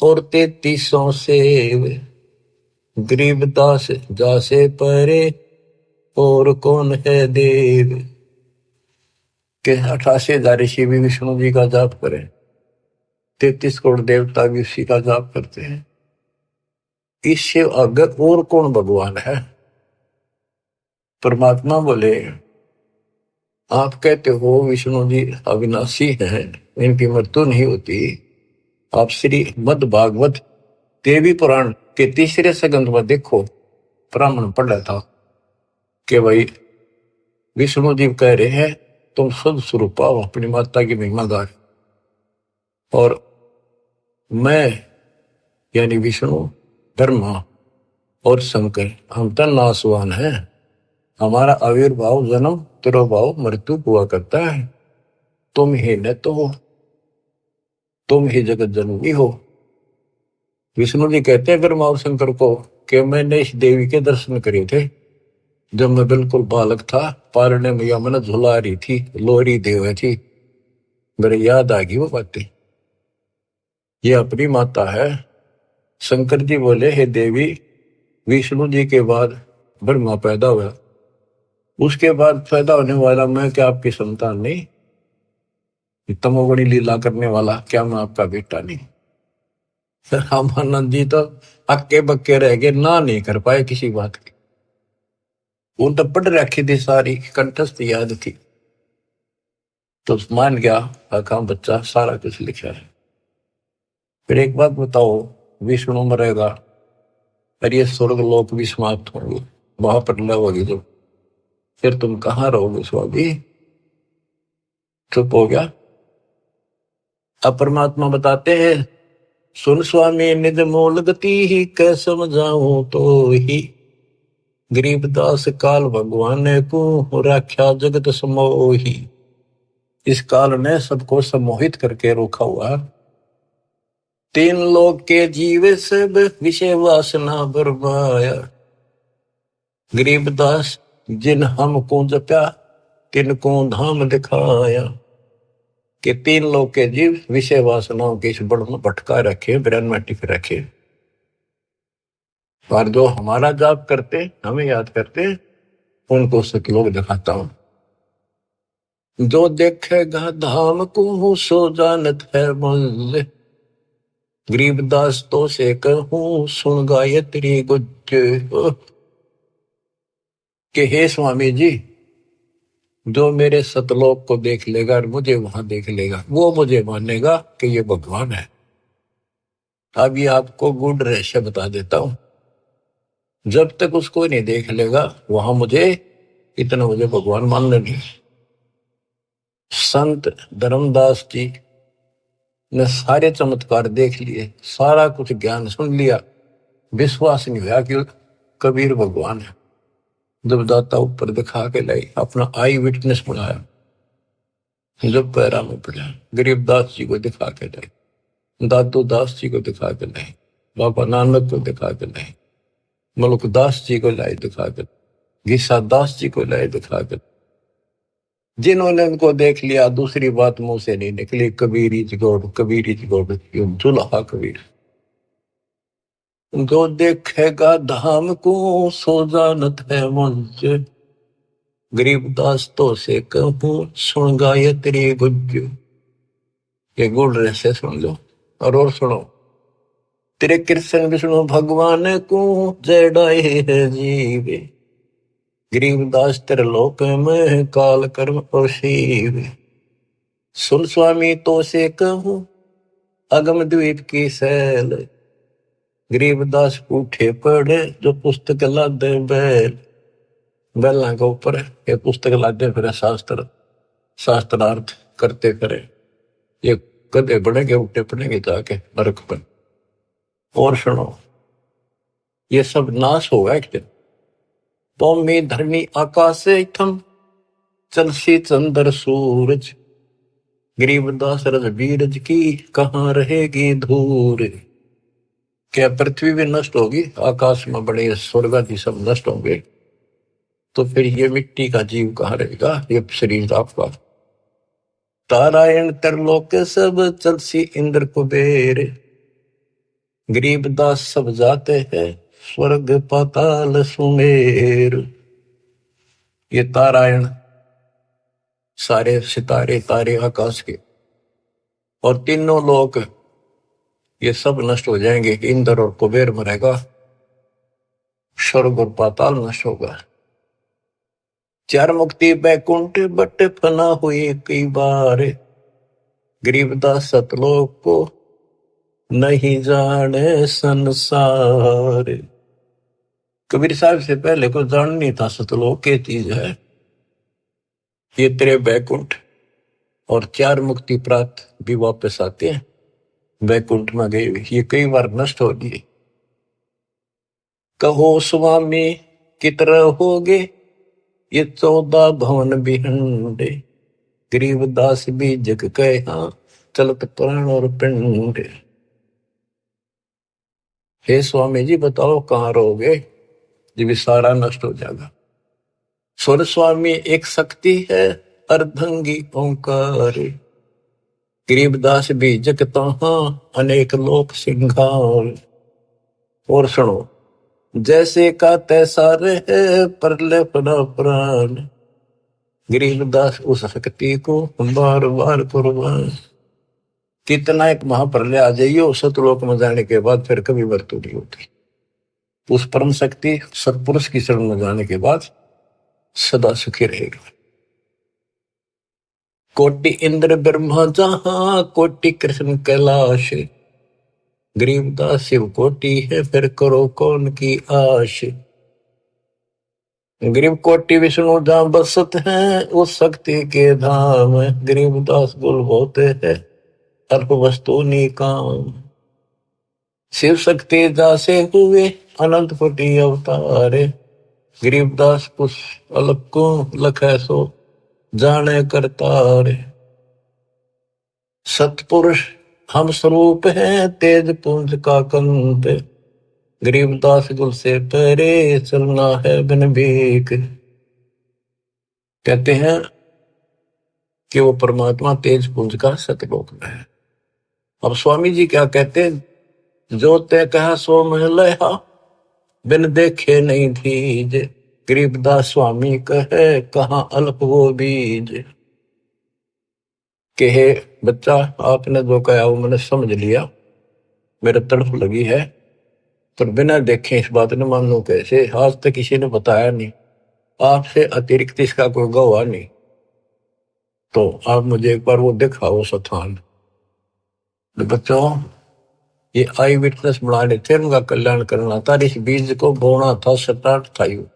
और 3300 से गरीबदास जासे परे और कौन है देव। के 88,000 ऋषि भी विष्णु जी का जाप करें, 33 करोड़ देवता भी उसी का जाप करते हैं। इससे अगर और कौन भगवान है। परमात्मा बोले आप कहते हो विष्णु जी अविनाशी हैं, इनकी मृत्यु नहीं होती। आप श्री मद भागवत देवी पुराण के 3रे सगंध में देखो, ब्राह्मण पढ़ रहा था कि भाई विष्णु जी कह रहे हैं तुम शुद्ध स्वरूप पाओ, अपनी माता की महिमा गाय। और मैं यानी विष्णु, ब्रह्मा और शंकर हम तो नासवान हैं। हमारा आविर्भाव, जन्म, तिरोभाव, मृत्यु हुआ करता है। तुम ही न तो हो, तुम ही जगत जननी हो। विष्णु जी कहते हैं ब्रह्मा और शंकर को कि मैंने इस देवी के दर्शन करे थे जब मैं बिल्कुल बालक था। पारने मैया मैंने झुला रही थी, लोरी देव थी। मेरे याद आ गई वो बातें। ये अपनी माता है। शंकर जी बोले हे देवी, विष्णु जी के बाद ब्रह्मा पैदा हुआ, उसके बाद पैदा होने वाला मैं क्या आपकी संतान नहीं? तमोगुणी लीला करने वाला क्या मैं आपका बेटा नहीं? रामानंद जी तो अक्के बक्के रह गए, ना नहीं कर पाए किसी बात की। वो तो पढ़ रखी थी, सारी कंठस्थ याद थी। तो मान गया आका बच्चा सारा कुछ लिखा है। फिर एक बात बताओ, विष्णु मरेगा और ये स्वर्ग लोक भी समाप्त होंगे, वहां पर लव होगी जो, फिर तुम कहाँ रहोगे स्वामी? चुप हो गया। अब परमात्मा बताते हैं सुन स्वामी निज मूल गति ही कै समझाऊं तो ही, गरीबदास काल भगवान को राख्या जगत समोही। इस काल ने सबको सम्मोहित करके रोका हुआ। 3 लोक के जीवे सब विषय वासना बरमाया, गरीबदास जिन हमको जप्या तिनको धाम दिखाया। कि 3 लोक के जीव विषय वासनाओं के इस बड़ में भटका रखे, ब्रह्म में टिक रखे। और जो हमारा जाप करते, हमें याद करते, उनको सके लोग दिखाता हूं। जो देखेगा धाम को सो जानत है मंजिल, गरीबदास तो से कहूं सुन गायत्री गुज। कि हे स्वामी जी, जो मेरे सतलोक को देख लेगा और मुझे वहां देख लेगा, वो मुझे मानेगा कि ये भगवान है। अब ये आपको गूढ़ रहस्य बता देता हूं। जब तक उसको नहीं देख लेगा वहां मुझे इतना मुझे भगवान मानने नहीं। संत धर्मदास जी ने सारे चमत्कार देख लिए, सारा कुछ ज्ञान सुन लिया, विश्वास नहीं हुआ कि कबीर भगवान है। जब दाता ऊपर दिखा के लाई, अपना आई विटनेस बनाया, जब पैरा में पड़ा, गरीबदास जी को दिखा के लाई, दादू दास जी को दिखा के लाई, बाबा नानक को दिखा के लाई, मलुकदास जी को लाई दिखा के, गीसा दास जी को लाई दिखा के। जिन्होंने उनको देख लिया, दूसरी बात मुंह से नहीं निकली, Kabir is God, Kabir is God, दुल्हा कबीर। जो देखेगा धाम को सो जानत है मंच, गरीबदास तो से कहूं सुन गायत्री गुज्जू। ये गुड़ रहस्य सुन लो और सुनो। तेरे कृष्ण विष्णु भगवान को जड़ाए है जीवे, गरीबदास तेरे लोक में काल कर्म और शिव। सुन स्वामी तो से कहूं अगम द्वीप की सैल, गरीबदास उठे पढ़े जो पुस्तक लादे बैल। बैलों के ऊपर ये पुस्तक लादे फिर शास्त्र शास्त्रार्थ करते फिरे, ये गधे बढ़ेंगे उठे पड़ेंगे जाके नरक पर। और सुनो, ये सब नाश होगा एक दिन। पौमी धरनी आकाश थम चलसी चंद्र सूरज, गरीबदास रजबीरज की कहाँ रहेगी धूर। क्या पृथ्वी भी नष्ट होगी, आकाश में बड़े स्वर्ग आदि सब नष्ट होंगे, तो फिर ये मिट्टी का जीव कहाँ रहेगा, ये शरीर आपका। तारायण तरलोक सब चलसी इंद्र कुबेर, गरीबदास सब जाते हैं स्वर्ग पाताल सुमेर। ये तारायण सारे सितारे तारे आकाश के और तीनों लोक ये सब नष्ट हो जाएंगे। इंद्र और कुबेर मरेगा, स्वर्ग और पाताल नष्ट होगा। चार मुक्ति बैकुंठ बट फना हुई कई बार, गरीबदास सतलोक को नहीं जाने संसार। कबीर साहब से पहले को जान नहीं था सतलोक के चीज है। ये तेरे बैकुंठ और चार मुक्ति प्राप्त भी वापस आते हैं, बैकुंठ में गए ये कई बार नष्ट हो गए। कहो स्वामी कितने होगे ये 14 भवन बिहंडे, गरीबदास भी जग कहा चलत प्राण और पिंड। हे स्वामी जी बताओ कहाँ रहोगे जब सारा नष्ट हो जाएगा। स्वर स्वामी एक शक्ति है अर्धंगी ओंकार, गरीबदास भी जग तहाँ अनेक लोक सिंगार। और सुनो, जैसे का तैसा रहे परले पड़ा प्राण, गरीबदास उस शक्ति को बार बार कुर्बान। कितना एक महाप्रलय आ जाइए सतलोक में जाने के बाद फिर कभी मृत्यु नहीं होती। उस परम शक्ति सतपुरुष की शरण में जाने के बाद सदा सुखी रहेगा। कोटि इंद्र ब्रह्मा जहां कोटि कृष्ण कैलाश, गरीबदास शिव कोटि है फिर करो कौन की आश। गरीब कोटि विष्णु जहां बसत हैं उस शक्ति के धाम, गरीबदास गुल होते हैं अल्प वस्तु निकाम। शिव शक्ति जासे हुए अनंत कोटि अवतारे, गरीबदास कुछ अलग को लखे सो जाने करतारे। सतपुरुष हम स्वरूप हैं तेज पुंज का कंत, गरीबदास गुल से परे चलना है बिन भीख। कहते हैं कि वो परमात्मा तेज पुंज का सतलोक में है। अब स्वामी जी क्या कहते हैं, जो ते कहा सो महलहा बिन देखे नहीं धीज, गरीबदास स्वामी कहे कहाँ अल्प वो बीज। कहे बच्चा आपने जो कहा वो मैंने समझ लिया, मेरे तड़फ लगी है, तो बिना देखे इस बात ने मानू कैसे। आज तक किसी ने बताया नहीं, आपसे अतिरिक्त इसका कोई गवाह नहीं, तो आप मुझे एक बार वो दिखाओ स्थान। बच्चों ये आई विटनेस बनाने थे, उनका कल्याण करना था, इस बीज को बोना था, स्टार्ट था यू।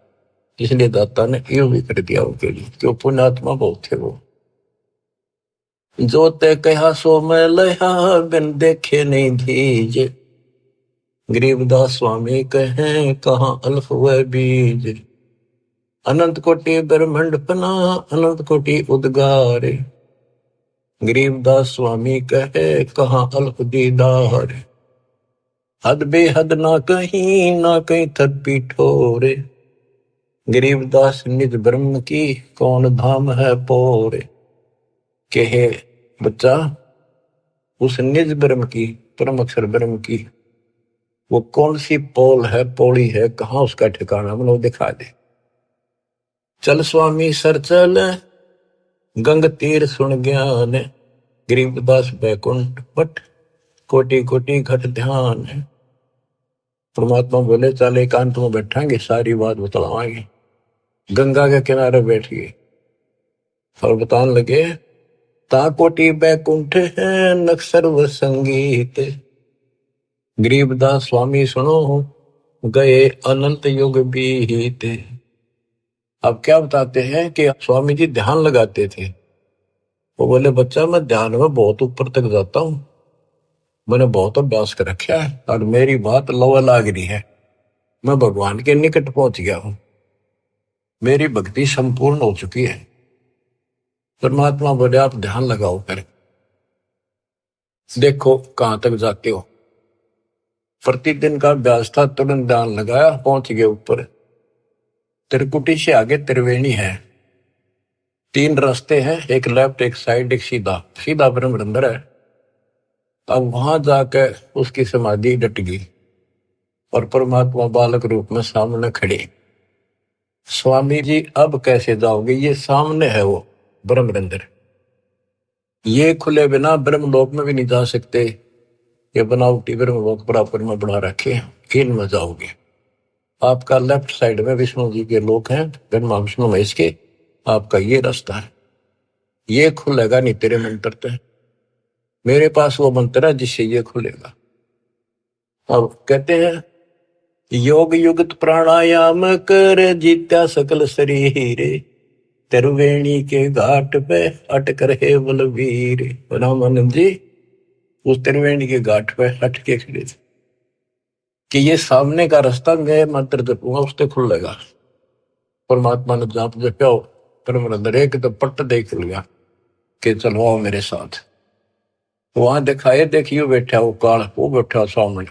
इसलिए दाता ने यूं भी कर दिया उनके लिए, क्यों पुण्यात्मा बहुत थे वो। जो ते कहा सो मैं लया, बिन देखे नहीं धीज। गरीबदास स्वामी कहें कहाँ अल्फ व बीज। अनंत कोटि ब्रह्मंड पना, अनंत कोटि उद्गार। गरीबदास स्वामी कहे कहाँ अल्फ दीदार। हद बेहद ना कहीं थद पीठोरे। गरीबदास निज ब्रह्म की, कौन धाम है पोरे। कहे बच्चा, उस निज ब्रह्म की, परम अक्षर ब्रह्म की वो कौन सी पोल है, पौड़ी है, कहाँ उसका ठिकाना, मतलब दिखा दे। चल स्वामी सर चल, गंग तीर सुन ज्ञान। गरीबदास बैकुंठ बट, कोटि कोटि घट ध्यान। परमात्मा बोले चल एकांत में बैठांगे, सारी बात बतलावाएंगे। गंगा के किनारे बैठ गए और बताने लगे, ता कोटि बैकुंठ है नक सर्व संगीत। गरीबदास स्वामी सुनो, गए अनंत युग बीते। अब क्या बताते हैं कि स्वामी जी ध्यान लगाते थे। वो बोले बच्चा मैं ध्यान में बहुत ऊपर तक जाता हूं, मैंने बहुत अभ्यास कर रखा है और मेरी बात लवा लाग रही है, मैं भगवान के निकट पहुंच गया हूं, मेरी भक्ति संपूर्ण हो चुकी है। परमात्मा बोले आप ध्यान लगाओ, कर देखो कहां तक जाते हो। प्रतिदिन का अभ्यास था, तुरंत ध्यान लगाया, पहुंच गए ऊपर। त्रिकुटी से आगे त्रिवेणी है, 3 रास्ते हैं, एक लेफ्ट एक साइड एक सीधा, सीधा ब्रह्म रंध्र है। अब वहां जाकर उसकी समाधि डट गई और परमात्मा बालक रूप में सामने खड़े। स्वामी जी अब कैसे जाओगे, ये सामने है वो ब्रह्मरंध्र, ये खुले बिना ब्रह्मलोक में भी नहीं जा सकते, ये बनावटी ब्रह्मलोक बराबर में बना रखे, इनमें जाओगे। आपका लेफ्ट साइड में विष्णु जी के लोक हैं, ब्रह्मा विष्णु महेश के, आपका ये रास्ता है, ये खुलेगा नहीं तेरे मंत्र से, मेरे पास वो मंत्र है जिससे ये खुलेगा। अब कहते हैं योग युगत प्राणायाम कर, जीत्या सकल शरीर। त्रिवेणी के घाट पे अटक रहे बलवीर। रामानंद जी उस त्रिवेणी के घाट पे अट के खड़े थे कि ये सामने का रास्ता मैं मंत्र जपूंगा उससे खुलेगा। परमात्मा ने जाप जप्या, परम एक तो पट्ट देख लिया कि चलो आओ मेरे साथ। वहां दिखाए, देखियो बैठा वो काल, वो बैठा सामने।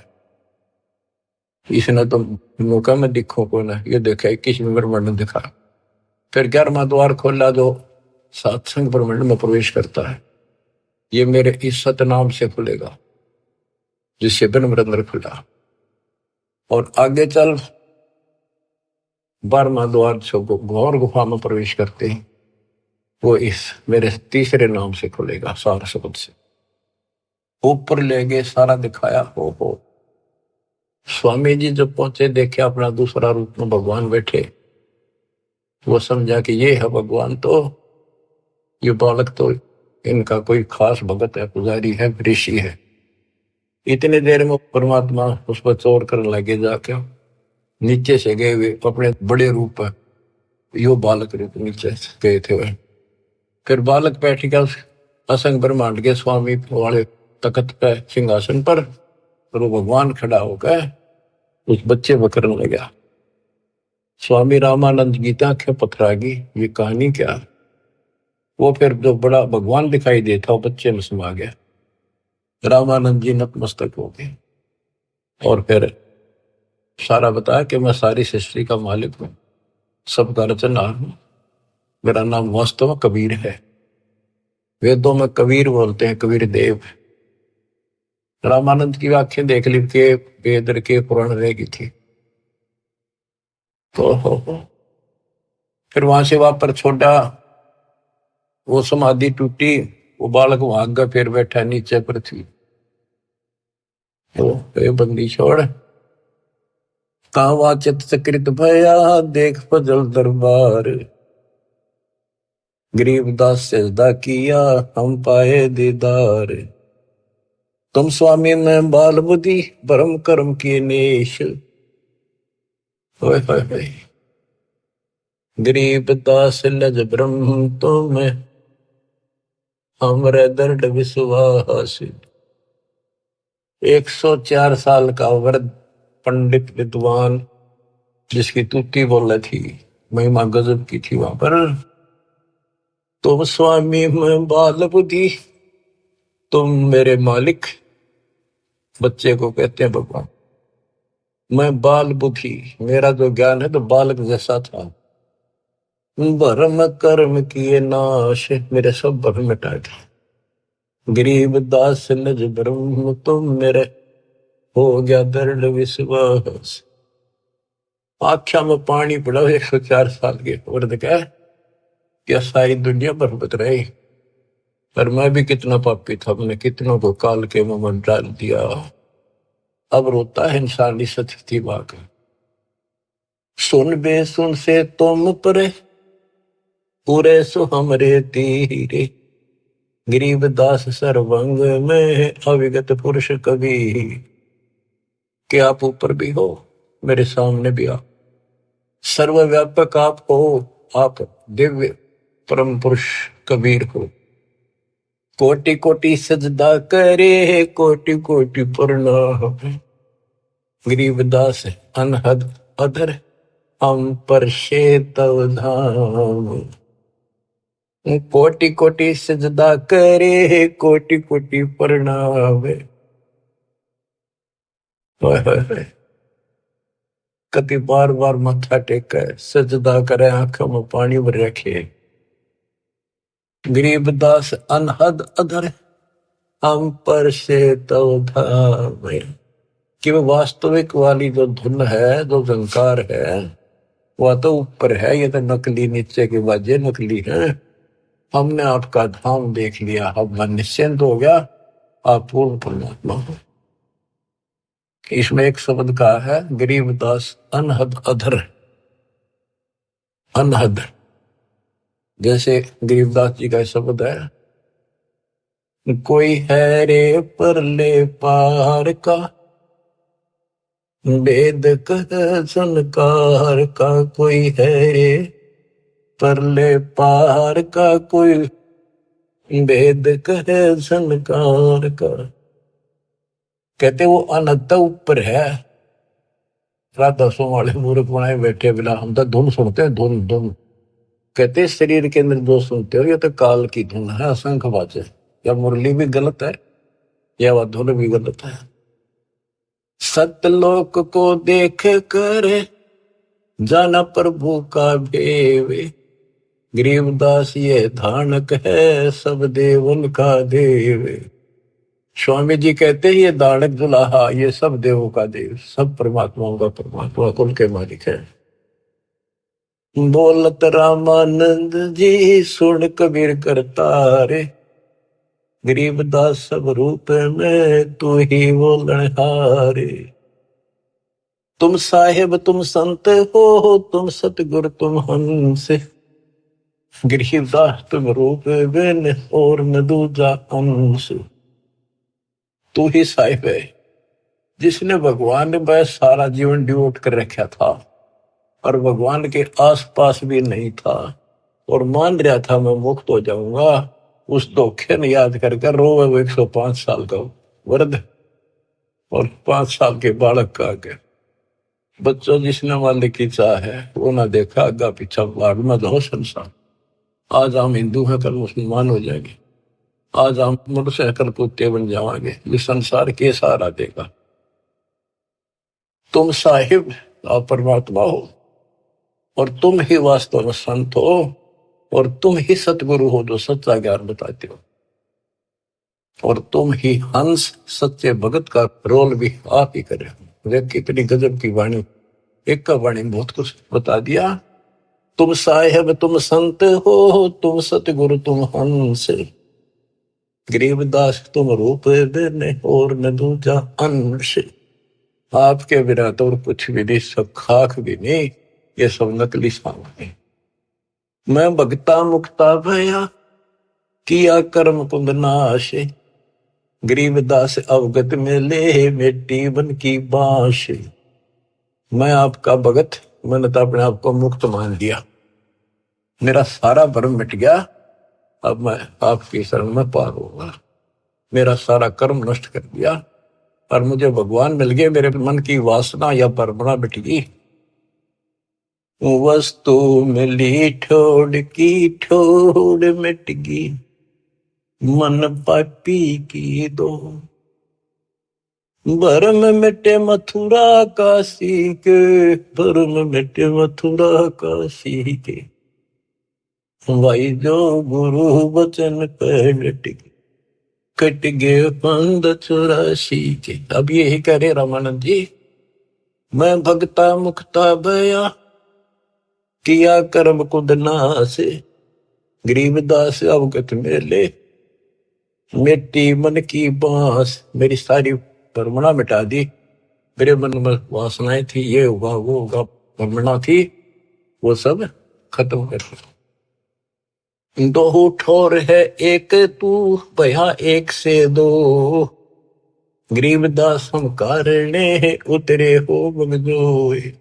इसने तो मौका में दिखो को ना, ये देखा 21 ब्रह्मांड ने दिखा। फिर 11वां द्वार खोला जो सत्संग ब्रह्मांड में प्रवेश करता है, ये मेरे इस सतनाम से खुलेगा, जिससे ब्रह्मरंध्र खुला। और आगे चल 12वां द्वार से घोर गुफा में प्रवेश करते हैं, वो इस मेरे तीसरे नाम से खुलेगा, सार शब्द से। ऊपर ले गए, सारा दिखाया। हो स्वामी जी जब पहुंचे, देखे अपना दूसरा रूप में भगवान बैठे, वो समझा कि ये है भगवान, तो ये बालक तो इनका कोई खास भगत है, पुजारी है, ऋषि है। इतने देर में परमात्मा उस पर चोर करने लगे, जाके नीचे से गए हुए अपने बड़े रूप है, यो बालक रूप नीचे गए थे वह। फिर बालक बैठ गया उस असंग ब्रह्मांड के स्वामी वाले तख्त पे, सिंहासन पर, और वो भगवान खड़ा होकर उस बच्चे को करने लगा। स्वामी रामानंद की आंखें पथरागी, ये कहानी क्या। वो फिर जो बड़ा भगवान दिखाई देता वो बच्चे में समा गया। रामानंद जी नतमस्तक हो गए और फिर सारा बताया कि मैं सारी सृष्टि का मालिक हूं, सबका रचनहार हूं, मेरा नाम वास्तव में कबीर है। वेदों में कबीर बोलते हैं, कबीर देव। रामानंद की आंखें देख ली के वेद के पुराण रह गई थी। तो फिर वहां से वहां पर छोड़ा, वो समाधि टूटी, वो बालक वहां गया, फिर बैठा नीचे पृथ्वी। तो बंदी छोड़, कावा चित चकृत भया, देख फजल दरबार। गरीबदास सजदा किया, हम पाए दीदार। तुम स्वामी में बाल बुद्धि, भरम कर्म किए नेश। गरीब दास लज ब्रह्म तुम हमरे दर्द विश्वास। 104 साल का वृद्ध पंडित विद्वान, जिसकी तुति बोले थी, महिमा गजब की थी वहां पर। तुम स्वामी में बाल बुद्धि, तुम मेरे मालिक। बच्चे को कहते हैं भगवान। मैं बाल बुद्धि, मेरा जो ज्ञान है तो बालक जैसा था। भरम कर्म किए नाश, मेरे सब भरम मिटा दिए। गरीब दास निज ब्रह्म तुम मेरे, हो गया दृढ़ विश्वास। आख्या में पानी पड़ा 104 साल के वृद्ध का, क्या सारी दुनिया बर्बाद रही। पर मैं भी कितना पापी था, मैंने कितनों को काल के मुंह में डाल दिया। अब रोता है इंसान इस स्थिति वाक। सुन बे सुन से तुम परे, पूरे सो हमरे तीरे। गरीब दास सर्वंग में अविगत पुरुष कभी। कि आप ऊपर भी हो, मेरे सामने भी आप। सर्वव्यापक आप हो, आप दिव्य परम पुरुष कबीर हो। कोटि कोटि सजदा करे, कोटि कोटि प्रणाम। गरीब दास अनहद अधर, हम पर तव धाम। कोटि कोटि सजदा करे, कोटि कोटि प्रणाम। कति बार बार माथा टेके सजदा करे, आंखों में पानी भर रखे। गरीब दास अनहद अधर, हम पर तव धाम। कि वो वास्तविक वाली जो धुन है, जो झंकार है, वह तो ऊपर है, ये तो नकली नीचे के बाजे नकली है। हमने आपका धाम देख लिया, अब मन निश्चिंत हो गया, आप पूर्ण परमात्मा हो। इसमें एक शब्द का है, गरीब दास अनहद अधर। अनहद जैसे गरीबदास जी का शब्द है, कोई है रे परले पार का, वेद कह संकार का। कोई है रे परले पार का, कोई वेद कह संकार का। कहते वो अनंत ऊपर है। रात 10 वाले मूर्ख बनाए बैठे बिना, हम तो धुन सुनते हैं, धुन धुन। कहते शरीर के अंदर जो सुनते हो ये तो काल की धुन है, असंख्य बातें। या मुरली भी गलत है, या वह धुन भी गलत है। सतलोक को देख कर जाना प्रभु का भेवे। गरीबदास ये धानक है, सब देवन का देव। स्वामी जी कहते हैं ये दानक दुल्हा, ये सब देवों का देव, सब परमात्माओं का परमात्मा, कुल के मालिक है। बोलत रामानंद जी, सुन कबीर करता रे। गरीबदास सब रूप में तू ही बोलन हारे। तुम साहेब तुम संत हो, तुम सतगुरु तुम हंस। गरीबदास तुम रूप बिन और न दूजा अंश। तू ही साहिब है, जिसने भगवान ने बस सारा जीवन डिवोट कर रखा था और भगवान के आसपास भी नहीं था और मान रहा था मैं मुक्त हो जाऊंगा। उस धोखे ने याद करके रोवे वो 105 साल का वृद्ध और 5 साल के बालक का आगे। बच्चों, जिसने मालिक की चाह है वो ना देखा आगा पीछा, बाढ़ में दो संसार। आज हम हिंदू हैं, कल मुसलमान हो जाएंगे। आज हम मनुष्य कल कुत्ते बन जाएंगे। ये संसार के सहारा देगा। तुम साहिब आप परमात्मा हो और तुम ही वास्तव में संत हो और तुम ही सतगुरु हो जो सच्चा ज्ञान बताते हो और तुम ही हंस सच्चे भगत का रोल भी आप ही करे। देख कितनी गजब की वाणी, एक का वाणी बहुत कुछ बता दिया। तुम साहिब तुम संत हो, तुम सतगुरु तुम हंस। गरीबदास तुम रूप बिन और न दूजा अंश। आपके बिना तो और कुछ भी नहीं, सब खाक भी नहीं, ये सब नकली सामने। मैं भगता मुक्ता भया, किया कर्म कुंद नाश। गरीबदास अवगत में ले, मिट्टी बन की बांश। मैं आपका भगत, मैंने तो अपने आप को मुक्त मान लिया। मेरा सारा भ्रम मिट गया, अब मैं आपकी शरण में पार होगा। मेरा सारा कर्म नष्ट कर दिया और मुझे भगवान मिल गए, मेरे मन की वासना या परमणा मिट गई। वस्तु मिली ठोड़ की ठोड़ मिट गई, मन पापी की दो। भरम मिटे मथुरा काशी के, भरम मिटे मथुरा काशी के, भाई जो गुरु वचन पे डट गए, कट गए पंद 84 के। अब यही करे रामानंद जी, मैं भगता मुक्ता भया, किया कर्म कुद नास, गरीबदास अवगत मेले, मिट्टी मन की बांस। मेरी सारी परमणा मिटा दी, मेरे मन में वासनाएं थी, ये होगा वो होगा, परमणा थी, वो सब खत्म कर दी। दो ठोर है एक तू, भया एक से दो, गरीबदास हम कारणे उतरे हो बगजोए।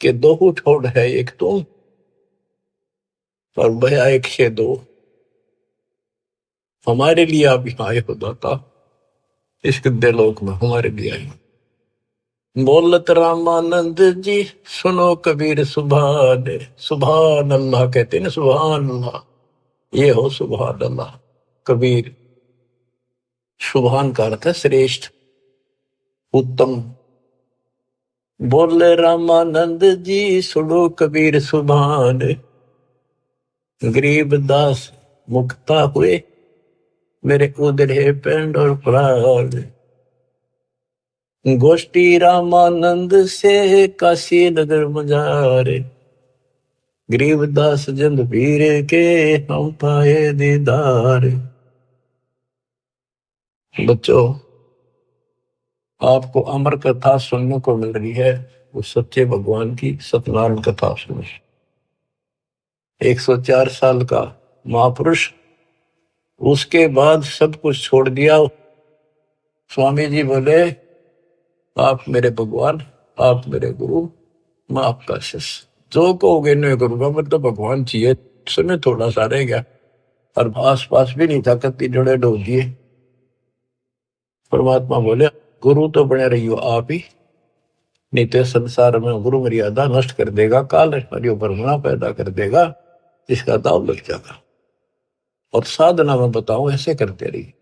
के दो ठोर है एक तुम और भया एक से दो। हमारे लिए आप यहाँ आए हो दाता, इस गद्दे लोक में हमारे लिए आए। बोलत रामानंद जी सुनो कबीर सुभान, सुभान अल्लाह कहते हैं ना, सुभान अल्लाह, ये हो सुभान अल्लाह। कबीर सुभान का अर्थ है श्रेष्ठ, उत्तम। बोले रामानंद जी सुनो कबीर सुभान, गरीबदास मुक्ता हुए, मेरे उधरे पेंड और प्राण। गोष्ठी रामानंद से काशी नगर मजारे, गरीबदास जंद वीर के हम पाए दीदार। बच्चों, आपको अमर कथा सुनने को मिल रही है, वो सच्चे भगवान की सत्यनारायण कथा सुनो। 104 साल का महापुरुष, उसके बाद सब कुछ छोड़ दिया। स्वामी जी बोले, आप मेरे भगवान, आप मेरे गुरु, मैं आपका शिष्य, जो कहोगे नहीं करूंगा। मतलब भगवान चाहिए, समय थोड़ा सा रह गया और आस पास भी नहीं था, कत्ती जड़े डो दिए। परमात्मा बोले, गुरु तो बने रहियो आप ही, नहीं तो संसार में गुरु मर्यादा नष्ट कर देगा, काल हरियो भ्रमणा पैदा कर देगा, इसका दाव लग जाएगा। और साधना में बताओ ऐसे करते रहिए,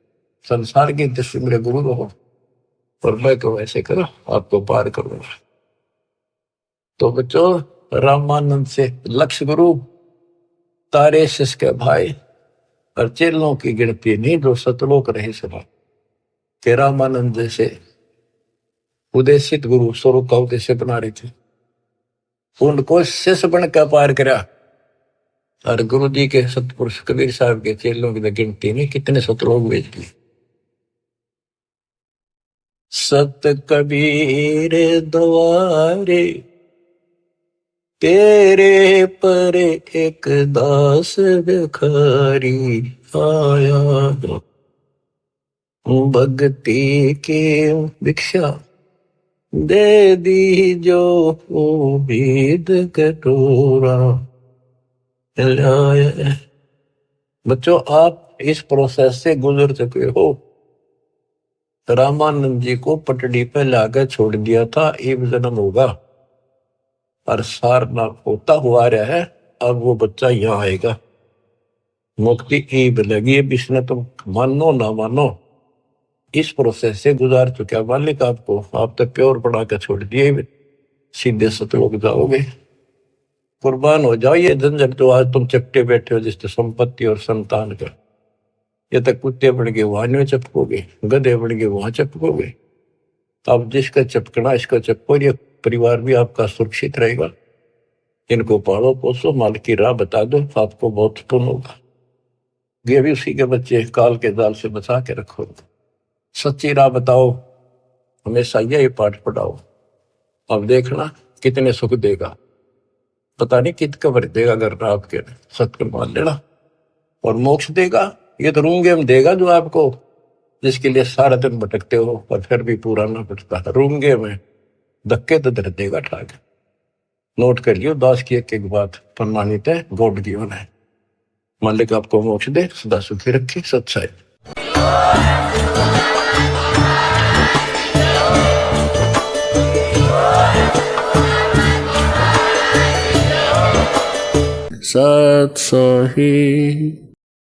संसार की दृष्टि मेरे गुरु रहो और मैं को ऐसे करो, आपको पार करूंगा। तो बच्चों, रामानंद से लक्ष्य गुरु, तारे शिष्य के भाई और चेलों की गिनती नहीं जो सतलोक रहे सभा। के रामानंद से उद्देशित गुरु स्वरूप का उद्देश्य बना रहे थे, उनको शिष्य बन कर पार करा। और गुरु जी के सतपुरुष कबीर साहब के चेलों की गिनती नहीं, कितने सतलोक भेज दिए। सत कबीर द्वारे तेरे पर एक दास भिखारी आया, भक्ति की भिक्षा दे दी जो उम्मीद कटोरा लाया। बच्चों, आप इस प्रोसेस से गुजर चुके हो। रामानंद जी को पटड़ी पे लाकर छोड़ दिया था, एक जन्म होगा और सारनाथ होता हुआ रहा है। अब वो बच्चा यहाँ आएगा, मुक्ति ईब लगी है। इसने तुम मानो ना मानो, इस प्रोसेस से गुजार चुका मालिक आपको। आप तो प्योर बना कर छोड़ दिए, सीधे सतलोक जाओगे। कुर्बान हो जाओ ये झंझट जो आज तुम चपटे बैठे हो, जिससे संपत्ति और संतान का। ये तक कुत्ते बन के वहां में चपकोगे, गधे बन के वहां चपकोगे। अब जिसका चपकना इसका चपको, ये परिवार भी आपका सुरक्षित रहेगा। इनको पालो पोसो, माल की राह बता दो, आपको बहुत पुण्य होगा। ये भी उसी के बच्चे, काल के जाल से बचा के रखो। सच्ची राह बताओ, हमेशा यही पाठ पढ़ाओ। अब देखना कितने सुख देगा, पता नहीं कित कबर देगा। अगर आपके सत्य मान लेना, और मोक्ष देगा, ये तो रूंगे में देगा जो आपको, जिसके लिए सारा दिन भटकते हो और फिर भी पूरा ना पड़ता। रूंगे में धक्के तो दर देगा ठाक। नोट कर लियो, दास की एक एक बात प्रमाणित है, गॉड गिवन है। मालिक आपको मोक्ष दे, सदा सुखी रखे, सच्चाई। सत सोही।